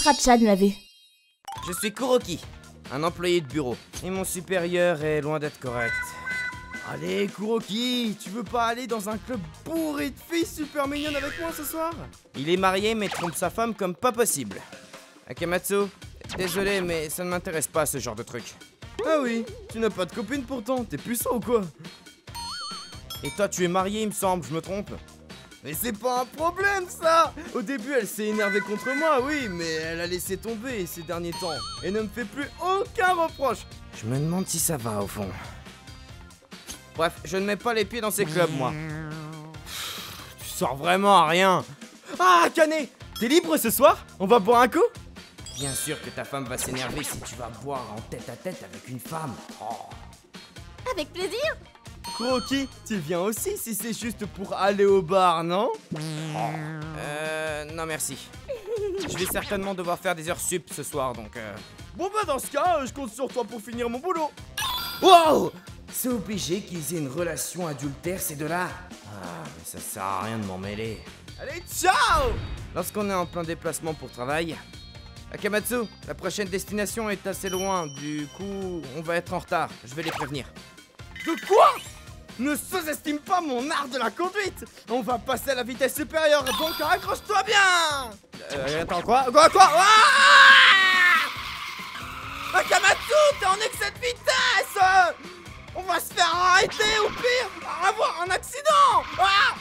Ratchan l'a vu. Je suis Kuroki, un employé de bureau. Et mon supérieur est loin d'être correct. Allez, Kuroki, tu veux pas aller dans un club bourré de filles super mignonnes avec moi ce soir? Il est marié mais trompe sa femme comme pas possible. Akamatsu, désolé mais ça ne m'intéresse pas ce genre de truc. Ah oui, tu n'as pas de copine pourtant, t'es puceau ou quoi? Et toi tu es marié il me semble, je me trompe? Mais c'est pas un problème ça! Au début elle s'est énervée contre moi, oui, mais elle a laissé tomber ces derniers temps et ne me fait plus aucun reproche. Je me demande si ça va au fond. Bref, je ne mets pas les pieds dans ces clubs moi. Tu sors vraiment à rien. Ah Akane, t'es libre ce soir? On va boire un coup? Bien sûr que ta femme va s'énerver si tu vas boire en tête à tête avec une femme. Oh. Avec plaisir. Kuroki, tu viens aussi si c'est juste pour aller au bar, non? Non merci. Je vais certainement devoir faire des heures sup ce soir, donc Bon bah dans ce cas, je compte sur toi pour finir mon boulot. Wow! C'est obligé qu'ils aient une relation adultère ces deux-là? Ah, mais ça sert à rien de m'en mêler. Allez, ciao! Lorsqu'on est en plein déplacement pour travail... Akamatsu, la prochaine destination est assez loin, du coup, on va être en retard. Je vais les prévenir. De quoi? Ne sous-estime pas mon art de la conduite! On va passer à la vitesse supérieure, donc accroche-toi bien! Attends, quoi? Ah! Akamatsu, t'es en excès de vitesse! On va se faire arrêter ou pire, avoir un accident! Ah!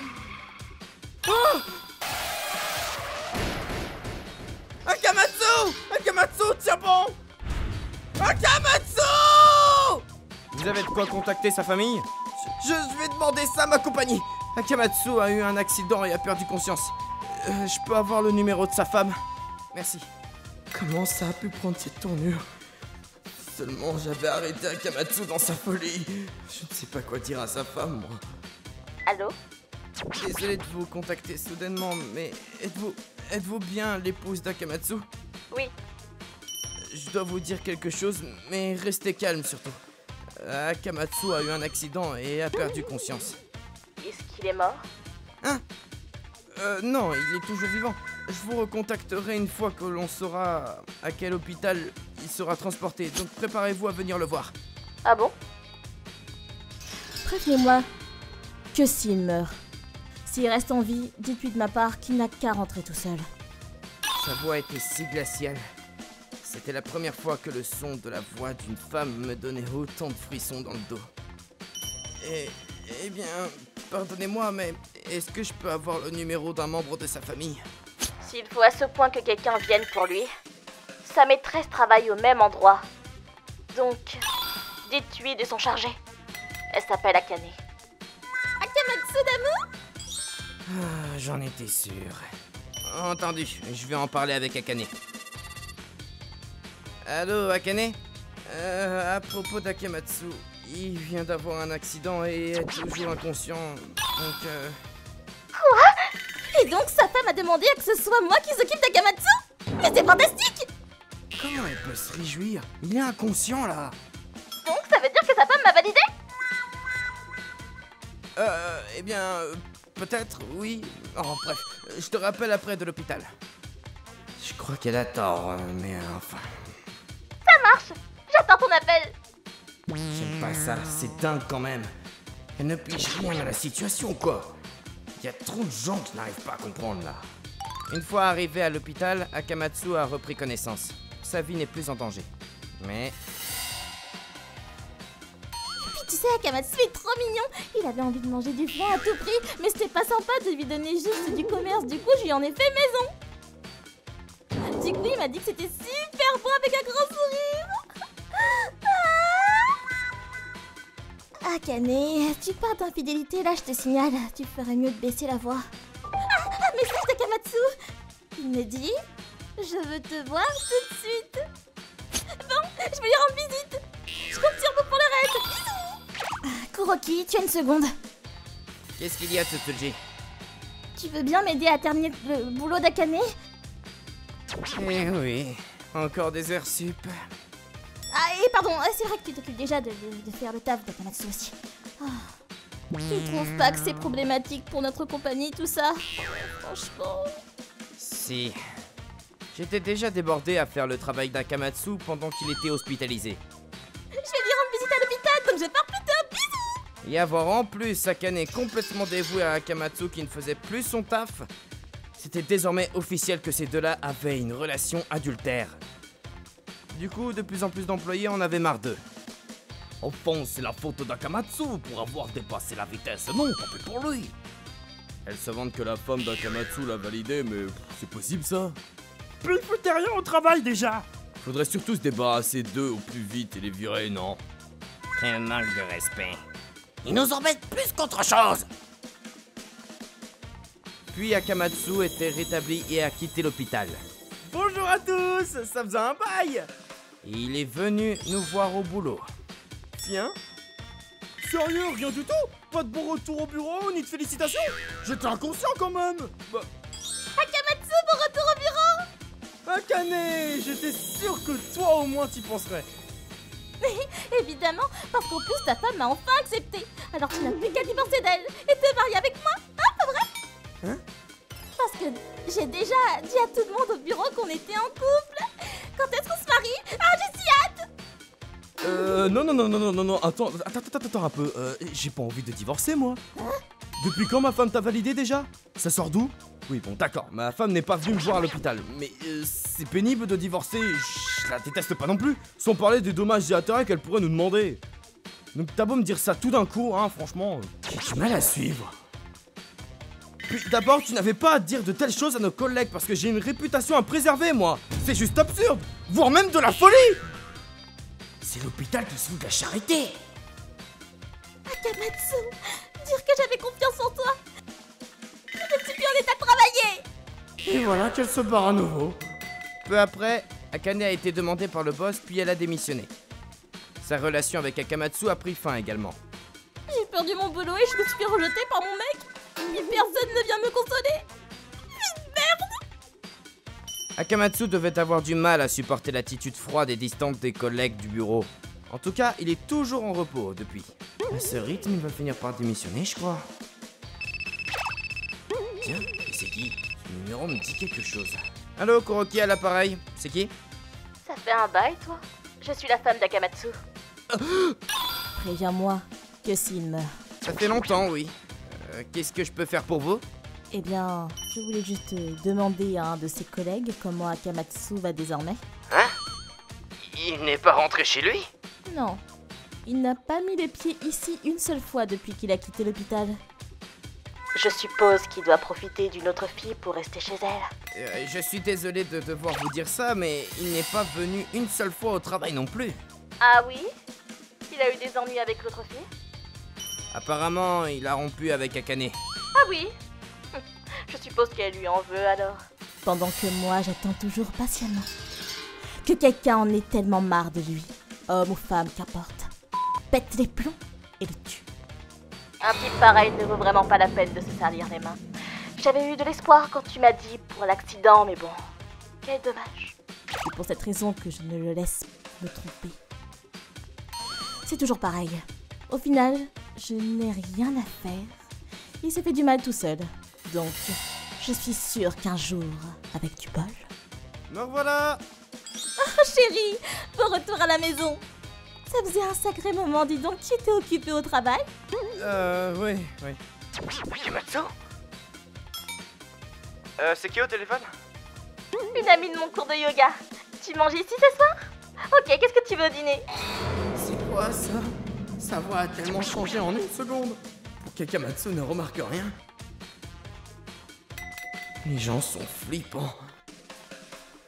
Oh! Akamatsu! Akamatsu, tiens bon! Akamatsu! Vous avez de quoi contacter sa famille? Je vais demander ça à ma compagnie. Akamatsu a eu un accident et a perdu conscience. Je peux avoir le numéro de sa femme? Merci. Comment ça a pu prendre cette tournure? Seulement j'avais arrêté Akamatsu dans sa folie. Je ne sais pas quoi dire à sa femme, moi. Allô? Désolé de vous contacter soudainement, mais êtes-vous bien l'épouse d'Akamatsu? Oui. Je dois vous dire quelque chose, mais restez calme surtout. Akamatsu a eu un accident et a perdu conscience. Est-ce qu'il est mort? Hein? Non, il est toujours vivant. Je vous recontacterai une fois que l'on saura à quel hôpital il sera transporté, donc préparez-vous à venir le voir. Ah bon? Prévenez-moi que s'il meurt, s'il reste en vie, dites-lui de ma part qu'il n'a qu'à rentrer tout seul. Sa voix était si glaciale. C'était la première fois que le son de la voix d'une femme me donnait autant de frissons dans le dos. Eh bien, pardonnez-moi, mais est-ce que je peux avoir le numéro d'un membre de sa famille? S'il faut à ce point que quelqu'un vienne pour lui, sa maîtresse travaille au même endroit. Donc, dites-lui de s'en charger. Elle s'appelle Akane. Akamatsu d'amour? Ah, j'en étais sûr. Entendu, je vais en parler avec Akane. Allô, Akane? À propos d'Akamatsu, il vient d'avoir un accident et est toujours inconscient, donc Quoi? Et donc sa femme a demandé à que ce soit moi qui s'occupe d'Akamatsu? Mais c'est fantastique! Comment elle peut se réjouir? Il est inconscient, là! Donc ça veut dire que sa femme m'a validé? Eh bien, peut-être, oui. Oh, bref, je te rappelle après de l'hôpital. Je crois qu'elle a tort, mais enfin... Ça marche! J'attends ton appel! J'aime pas ça, c'est dingue quand même. Elle ne pige rien à la situation, quoi. Il y a trop de gens qui n'arrivent pas à comprendre, là. Une fois arrivé à l'hôpital, Akamatsu a repris connaissance. Sa vie n'est plus en danger. Mais... Puis tu sais, Akamatsu est trop mignon! Il avait envie de manger du foin à tout prix, mais c'était pas sympa de lui donner juste du commerce, du coup je lui en ai fait maison! Du coup il m'a dit que c'était super bon avec un grand sourire! Akane, tu parles d'infidélité, là je te signale, tu ferais mieux de baisser la voix. Ah, message d'Akamatsu! Il me dit, je veux te voir tout de suite. Bon, je vais lui rendre visite. Je compte sur vous pour le reste. Bisous. Kuroki, tu as une seconde. Qu'est-ce qu'il y a, Tsutsuji? Tu veux bien m'aider à terminer le boulot d'Akane? Eh oui, encore des heures sup. Ah, et pardon, c'est vrai que tu t'occupes déjà de faire le taf d'Akamatsu aussi. Ah. Tu trouves pas que c'est problématique pour notre compagnie tout ça? Franchement... Si. J'étais déjà débordé à faire le travail d'Akamatsu pendant qu'il était hospitalisé. Je vais lui rendre visite à l'hôpital, donc je pars plus tôt. Bisous. Et avoir en plus Akane complètement dévoué à Akamatsu qui ne faisait plus son taf, c'était désormais officiel que ces deux-là avaient une relation adultère. Du coup, de plus en plus d'employés en avaient marre d'eux. Enfin, c'est la faute d'Akamatsu pour avoir dépassé la vitesse. Non, tant pis pour lui. Elle se vante que la femme d'Akamatsu l'a validé, mais c'est possible ça? Puis il foutait rien au travail déjà. Faudrait surtout se débarrasser d'eux au plus vite et les virer, non? Quel manque de respect. Ils nous embêtent plus qu'autre chose. Puis Akamatsu était rétabli et a quitté l'hôpital. Bonjour à tous, ça faisait un bail. Et il est venu nous voir au boulot. Tiens. Sérieux, rien du tout? Pas de bon retour au bureau, ni de félicitations? J'étais inconscient quand même. Bah... Akamatsu, bon retour au bureau. Akane, j'étais sûr que toi au moins t'y penserais. Évidemment, parce qu'en plus ta femme m'a enfin accepté. Alors tu n'as plus qu'à divorcer d'elle et te marier avec moi, hein, pas vrai? Hein? Parce que j'ai déjà dit à tout le monde au bureau qu'on était en couple. Quand est-ce qu'on se marie? Ah, j'ai si hâte. Non, attends un peu. J'ai pas envie de divorcer, moi. Depuis quand ma femme t'a validé déjà? Ça sort d'où? Oui, bon, d'accord, ma femme n'est pas venue me voir à l'hôpital. Mais c'est pénible de divorcer, je la déteste pas non plus. Sans parler des dommages et intérêts qu'elle pourrait nous demander. Donc t'as beau me dire ça tout d'un coup, hein, franchement, j'ai du mal à suivre. Puis d'abord, tu n'avais pas à dire de telles choses à nos collègues parce que j'ai une réputation à préserver, moi. C'est juste absurde, voire même de la folie. C'est l'hôpital qui se fout de la charité. Akamatsu, dire que j'avais confiance en toi. Je ne suis plus en état de travailler. Et voilà qu'elle se barre à nouveau. Peu après, Akane a été demandée par le boss puis elle a démissionné. Sa relation avec Akamatsu a pris fin également. J'ai perdu mon boulot et je me suis fait rejeter par mon mec. Et personne ne vient me consoler. Akamatsu devait avoir du mal à supporter l'attitude froide et distante des collègues du bureau. En tout cas, il est toujours en repos depuis. À ce rythme, il va finir par démissionner, je crois. Tiens, et c'est qui? Ce numéro me dit quelque chose. Allô, Kuroki à l'appareil, c'est qui? Ça fait un bail, toi? Je suis la femme d'Akamatsu. Préviens-moi que s'il meurt. Ça fait longtemps, oui. Qu'est-ce que je peux faire pour vous? Eh bien, je voulais juste demander à un de ses collègues comment Akamatsu va désormais. Hein? Il n'est pas rentré chez lui? Non, il n'a pas mis les pieds ici une seule fois depuis qu'il a quitté l'hôpital. Je suppose qu'il doit profiter d'une autre fille pour rester chez elle. Je suis désolé de devoir vous dire ça, mais il n'est pas venu une seule fois au travail non plus. Ah oui? Il a eu des ennuis avec l'autre fille? Apparemment, il a rompu avec Akane. Ah oui? Je suppose qu'elle lui en veut alors. Pendant que moi, j'attends toujours patiemment que quelqu'un en ait tellement marre de lui, homme ou femme, qu'importe, pète les plombs et le tue. Un type pareil ne vaut vraiment pas la peine de se salir les mains. J'avais eu de l'espoir quand tu m'as dit pour l'accident, mais bon, quel dommage. C'est pour cette raison que je ne le laisse me tromper. C'est toujours pareil. Au final, je n'ai rien à faire. Il s'est fait du mal tout seul. Donc, je suis sûre qu'un jour, avec du bol... Me revoilà! Oh chérie, bon retour à la maison. Ça faisait un sacré moment, dis donc, tu étais occupée au travail? Oui. Akamatsu? C'est qui au téléphone? Une amie de mon cours de yoga. Tu manges ici ce soir? Ok, qu'est-ce que tu veux au dîner? C'est quoi ça? Sa voix a tellement changé en une seconde. Pour qu'Akamatsu ne remarque rien. Les gens sont flippants.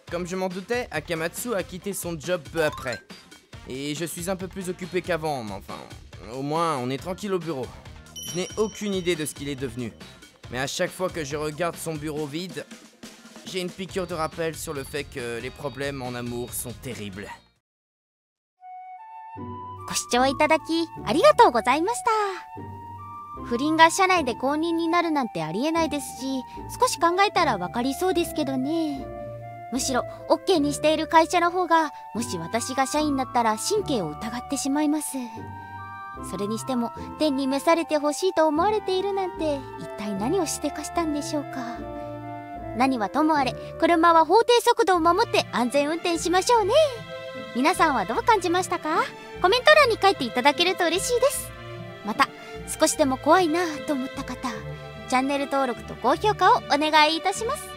Comme je m'en doutais, Akamatsu a quitté son job peu après. Et je suis un peu plus occupé qu'avant, mais enfin, au moins on est tranquille au bureau. Je n'ai aucune idée de ce qu'il est devenu. Mais à chaque fois que je regarde son bureau vide, j'ai une piqûre de rappel sur le fait que les problèmes en amour sont terribles. ご視聴いただきありがとうございました。不倫が社内で公認になるなんてありえないですし、少し考えたらわかりそうですけどね。むしろ OK にしている会社の方が、もし私が社員だったら神経を疑ってしまいます。それにしても天に召されてほしいと思われているなんて、一体何をしでかしたんでしょうか。何はともあれ車は法定速度を守って安全運転しましょうね。皆さんはどう感じましたか？コメント欄に書いていただけると嬉しいです。また少しでも怖いなと思った方、チャンネル登録と高評価をお願いいたします。